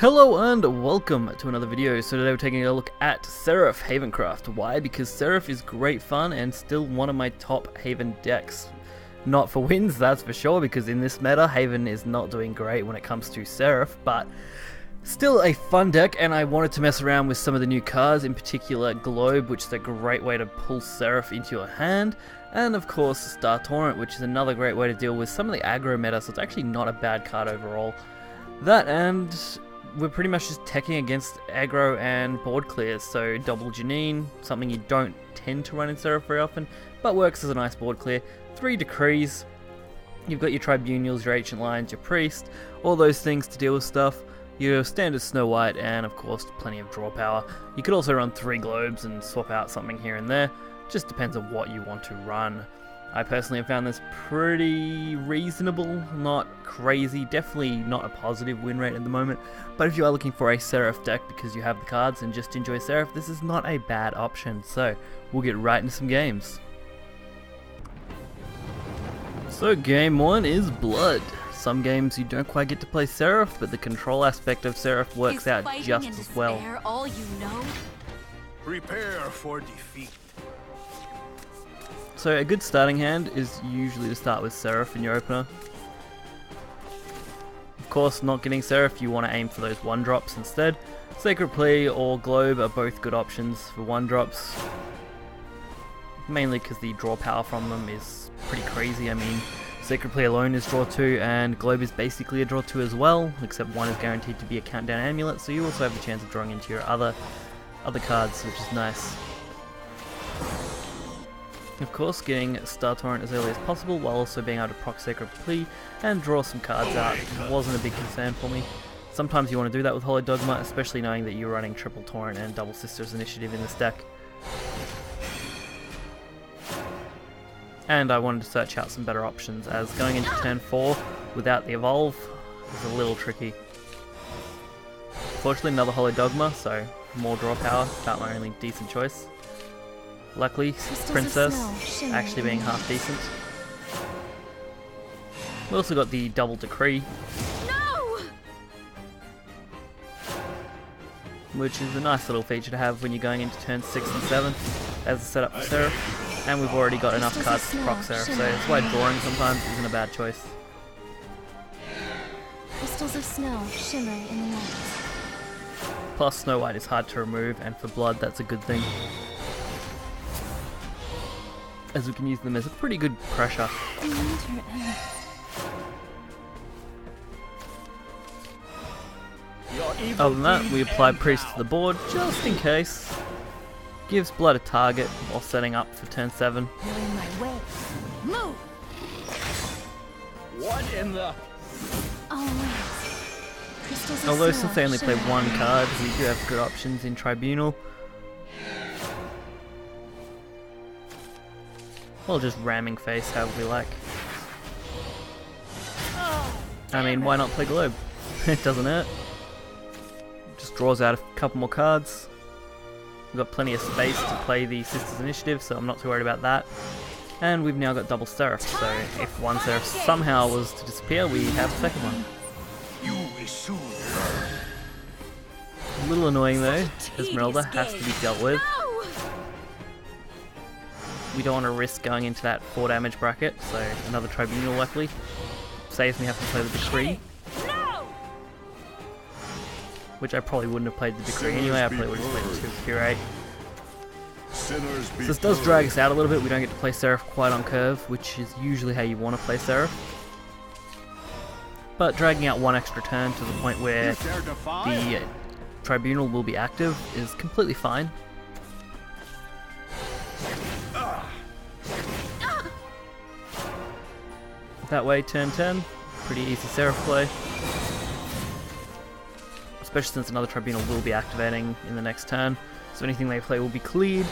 Hello and welcome to another video. So today we're taking a look at Seraph Havencraft. Why? Because Seraph is great fun and still one of my top Haven decks. Not for wins, that's for sure, because in this meta, Haven is not doing great when it comes to Seraph, but still a fun deck, and I wanted to mess around with some of the new cards, in particular Globe, which is a great way to pull Seraph into your hand, and of course Star Torrent, which is another great way to deal with some of the aggro meta, so it's actually not a bad card overall. That, and we're pretty much just teching against aggro and board clears, so double Janine, something you don't tend to run in Seraph very often, but works as a nice board clear. 3 Decrees, you've got your Tribunals, your Ancient Lions, your Priest, all those things to deal with stuff, your standard Snow White, and of course plenty of draw power. You could also run 3 Globes and swap out something here and there, just depends on what you want to run. I personally have found this pretty reasonable, not crazy, definitely not a positive win rate at the moment, but if you are looking for a Seraph deck because you have the cards and just enjoy Seraph, this is not a bad option, so we'll get right into some games. So game 1 is Blood. Some games you don't quite get to play Seraph, but the control aspect of Seraph works out just as well. All you know? Prepare for defeat. So a good starting hand is usually to start with Seraph in your opener. Of course, not getting Seraph, you want to aim for those 1-drops instead. Sacred Plea or Globe are both good options for 1-drops. Mainly because the draw power from them is pretty crazy. I mean, Sacred Plea alone is draw 2 and Globe is basically a draw 2 as well, except one is guaranteed to be a countdown amulet, so you also have the chance of drawing into your other cards, which is nice. Of course, getting Star Torrent as early as possible while also being able to proc Sacred Plea and draw some cards out wasn't a big concern for me. Sometimes you want to do that with Holy Dogma, especially knowing that you're running triple Torrent and double Sisters Initiative in this deck. And I wanted to search out some better options, as going into turn 4 without the Evolve is a little tricky. Fortunately, another Holy Dogma, so more draw power, about my only decent choice. Luckily, Princess actually being half decent. We also got the double Decree, which is a nice little feature to have when you're going into turn 6 and 7 as a setup for Seraph. And we've already got enough cards to proc Seraph, so that's why drawing sometimes isn't a bad choice. Crystals of snow shimmer in the night. Plus Snow White is hard to remove, and for Blood that's a good thing, as we can use them as a pretty good pressure. Other than that, we apply Priest to the board just in case. Gives Blood a target while setting up for turn 7. You're in my way. Move! What in the... Although since they only play 1 card, we do have good options in Tribunal. Well, just ramming face however we like. I mean, why not play Globe? It doesn't hurt. Just draws out a couple more cards. We've got plenty of space to play the Sisters Initiative, so I'm not too worried about that. And we've now got double Seraph, so if one Seraph somehow was to disappear, we have a second one. You will soon. A little annoying though, Esmeralda has to be dealt with. We don't want to risk going into that 4 damage bracket, so another Tribunal luckily saves me having to play the Decree. Which I probably wouldn't have played the Decree anyway, I probably would have played the 2 Curate. So this does drag us out a little bit, we don't get to play Seraph quite on curve, which is usually how you want to play Seraph. But dragging out 1 extra turn to the point where the Tribunal will be active is completely fine. That way, turn 10, pretty easy Seraph play. Especially since another Tribunal will be activating in the next turn, so anything they play will be cleared.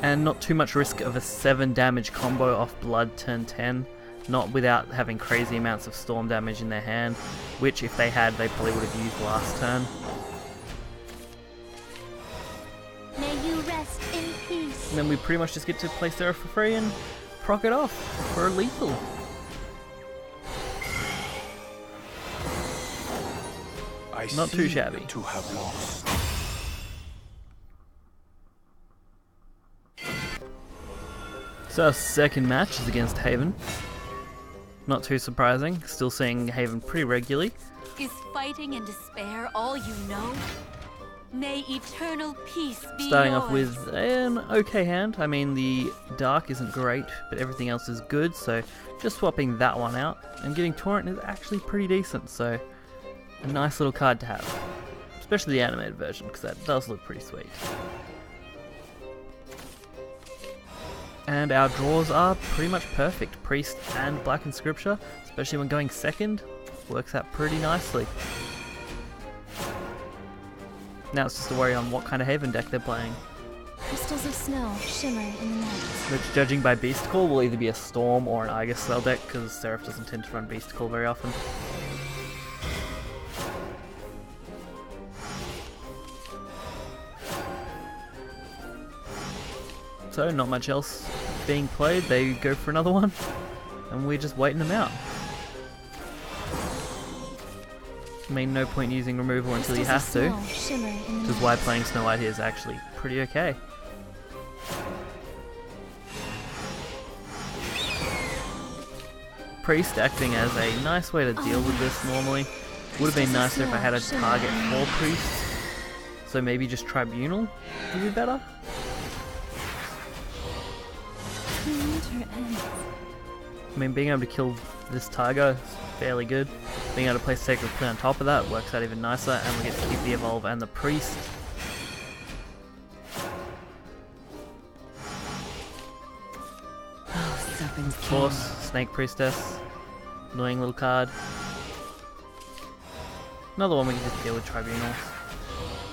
And not too much risk of a 7 damage combo off Blood turn 10, not without having crazy amounts of storm damage in their hand, which if they had, they probably would have used last turn. May you rest in peace. And then we pretty much just get to play Seraph for free and proc it off for a lethal. Not too see shabby. To have lost. So our second match is against Haven. Not too surprising, still seeing Haven pretty regularly. Is fighting and despair all you know? May eternal peace be Starting yours. off with an okay hand. I mean, the Dark isn't great, but everything else is good, so just swapping that one out. And getting Torrent is actually pretty decent, so a nice little card to have. Especially the animated version, because that does look pretty sweet. And our draws are pretty much perfect. Priest and Black Inscripture, especially when going second, works out pretty nicely. Now it's just a worry on what kind of Haven deck they're playing. Crystals of snow shimmer in the night. Which, judging by Beast Call, will either be a Storm or an Argus style deck, because Seraph doesn't tend to run Beast Call very often. So, not much else being played, they go for another one, and we're just waiting them out. I mean, no point using removal until you have to, which is why playing Snow White here is actually pretty okay. Priest acting as a nice way to deal with this normally. Would have been nicer if I had a target for Priest, so maybe just Tribunal would be better. I mean, being able to kill this Tiger is fairly good. Being able to play Sacred Play on top of that works out even nicer, and we get to keep the Evolve and the Priest. Of course, Snake Priestess. Annoying little card. Another one we can just deal with Tribunal.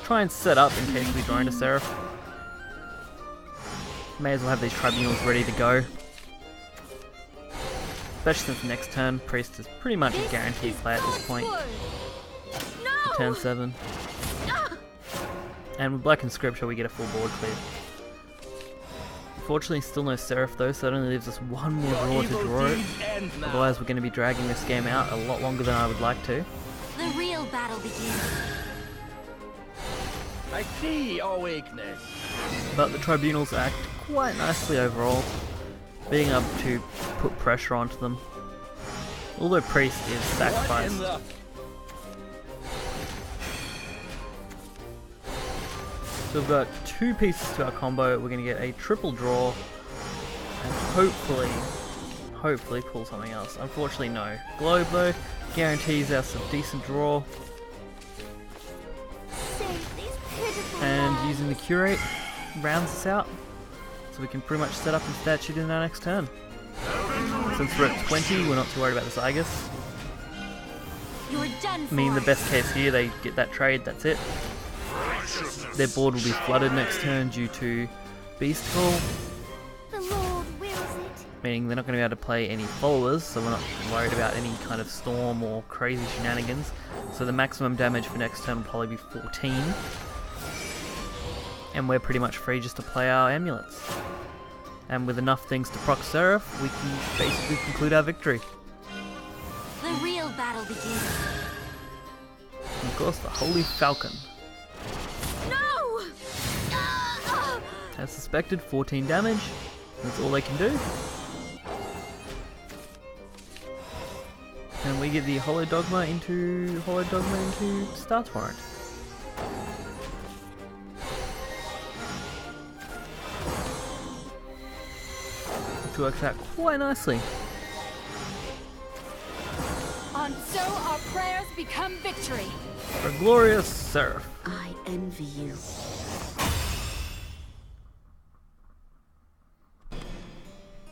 Try and set up in case we draw into Seraph. May as well have these Tribunals ready to go. Especially since next turn, Priest is pretty much a guaranteed play at this point. For turn 7. And with Black Inscripture we get a full board clear. Unfortunately still no Seraph though, so that only leaves us one more draw to draw it. Otherwise we're going to be dragging this game out a lot longer than I would like to. The real battle begins. I see your weakness. But the Tribunals act quite nicely overall, being able to put pressure onto them. Although Priest is sacrificed. So we've got 2 pieces to our combo. We're going to get a triple draw and hopefully pull something else. Unfortunately no. Globe though guarantees us a decent draw. And using the Curate rounds us out. So we can pretty much set up and statue in our next turn. Since we're at 20, we're not too worried about the Zygus. I mean, the best case here, they get that trade, that's it. Their board will be flooded next turn due to Beast Call. The Lord wills it. Meaning they're not going to be able to play any followers, so we're not worried about any kind of storm or crazy shenanigans. So the maximum damage for next turn will probably be 14. And we're pretty much free just to play our amulets. And with enough things to proc Seraph, we can basically conclude our victory. The real battle begins. And of course, the Holy Falcon. No! As suspected, 14 damage. That's all they can do. And we get the Hollow Dogma into Star Torrent. Which works out quite nicely. And so our prayers become victory. For a glorious Seraph. I envy you.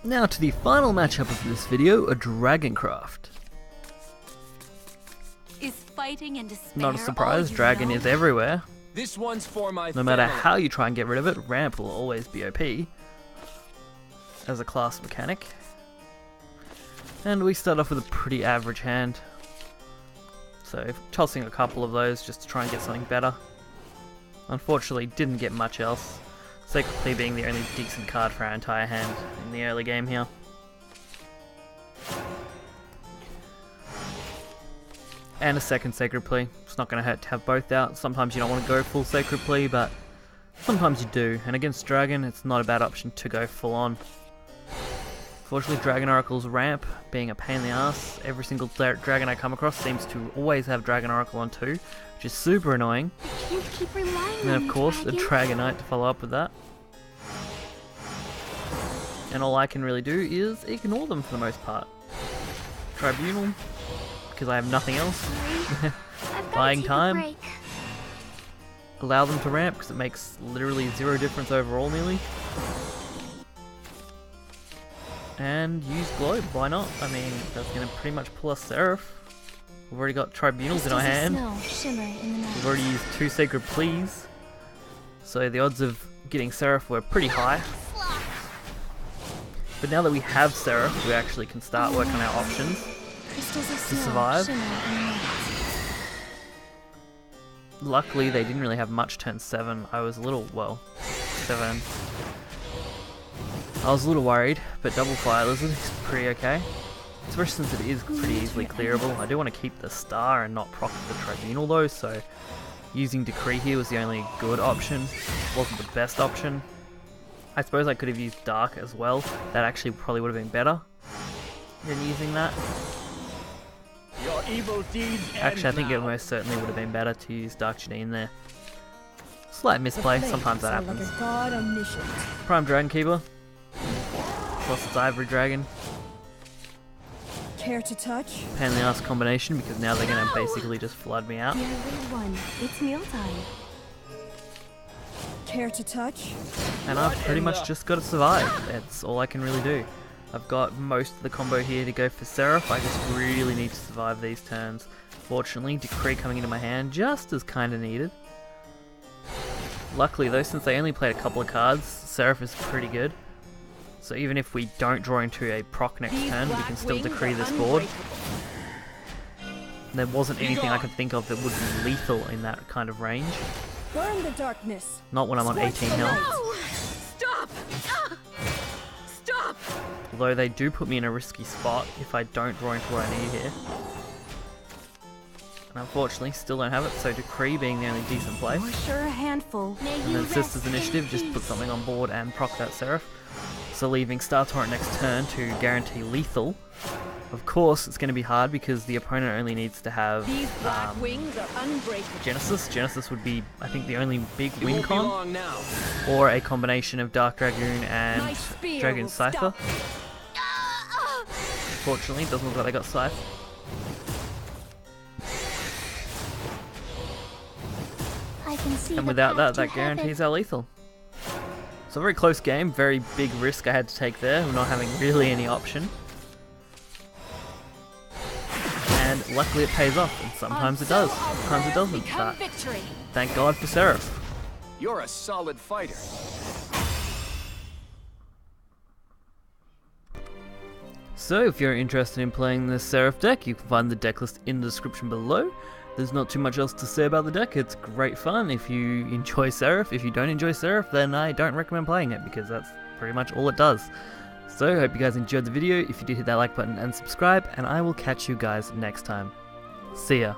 Now to the final matchup of this video, a Dragoncraft. Is fighting and despair Not a surprise, all you Dragon know? is everywhere. This one's for my No matter family. how you try and get rid of it, Ramp will always be OP as a class mechanic. And we start off with a pretty average hand. So tossing a couple of those just to try and get something better. Unfortunately didn't get much else. Sacred Plea being the only decent card for our entire hand in the early game here. and a second Sacred Plea. It's not going to hurt to have both out. Sometimes you don't want to go full Sacred Plea, but sometimes you do. And against Dragon, it's not a bad option to go full on. Fortunately, Dragon Oracle's ramp being a pain in the ass. Every single dragon I come across seems to always have Dragon Oracle on 2, which is super annoying. I can't keep relying And then on of you, course a Dragon. Dragonite to follow up with that. And all I can really do is ignore them for the most part. Tribunal, because I have nothing else. Sorry. I've gotta Buying take a time. break. Allow them to ramp because it makes literally 0 difference overall nearly. And use Globe, why not? I mean, that's going to pretty much pull us Seraph. We've already got Tribunals in our Crystals of hand. snow shimmer in the night. We've already used 2 Sacred Pleas. So the odds of getting Seraph were pretty high. But now that we have Seraph, we actually can start working on our options. Crystals of to snow survive. shimmer in the night. Luckily, they didn't really have much turn 7. I was a little, well, 7. I was a little worried, but Double Fire Lizard is pretty okay. Especially since it is pretty easily clearable. I do want to keep the star and not proc the Tribunal though, so using Decree here was the only good option. Wasn't the best option. I suppose I could have used Dark as well. That actually probably would have been better than using that. Your evil deeds Actually, I think it now. most certainly would have been better to use Dark Janine there. Slight misplay, sometimes that happens. Like a god omniscient. Prime Dragon Keeper. Plus its Ivory Dragon. Care to touch? Pain in the ass combination because now they're going to basically just flood me out. Dear little one, it's mealtime. Care to touch? And I've What pretty in much the- just got to survive. That's all I can really do. I've got most of the combo here to go for Seraph. I just really need to survive these turns. Fortunately, Decree coming into my hand just as kind of needed. Luckily though, since they only played a couple of cards, Seraph is pretty good. So even if we don't draw into a proc next turn, we can still Decree this board. There wasn't anything I could think of that would be lethal in that kind of range. Burn the darkness. Not when I'm on Scorch 18 the health. light. Oh! Stop! Ah! Stop! Although they do put me in a risky spot if I don't draw into what I need here. And unfortunately, still don't have it, so Decree being the only decent play. You're sure a handful. May And you then rest Sister's in Initiative just peace. put something on board and proc that Seraph. So leaving Star Torrent next turn to guarantee lethal. Of course, it's going to be hard because the opponent only needs to have These black wings are unbreakable. Genesis. Genesis would be, I think, the only big It won't be win con. long now. Or a combination of Dark Dragoon and My spear Dragon will Scyther. stop. Fortunately, it doesn't look like they got Scythe. I can see And the without that, path to that heaven. guarantees our lethal. So a very close game, very big risk I had to take there, not having really any option. And luckily it pays off, and sometimes it does, sometimes it doesn't, but Victory. thank God for Seraph. You're a solid fighter. So if you're interested in playing the Seraph deck, you can find the deck list in the description below. There's not too much else to say about the deck, it's great fun if you enjoy Seraph. If you don't enjoy Seraph, then I don't recommend playing it because that's pretty much all it does. So, hope you guys enjoyed the video. If you did, hit that like button and subscribe, and I will catch you guys next time. See ya.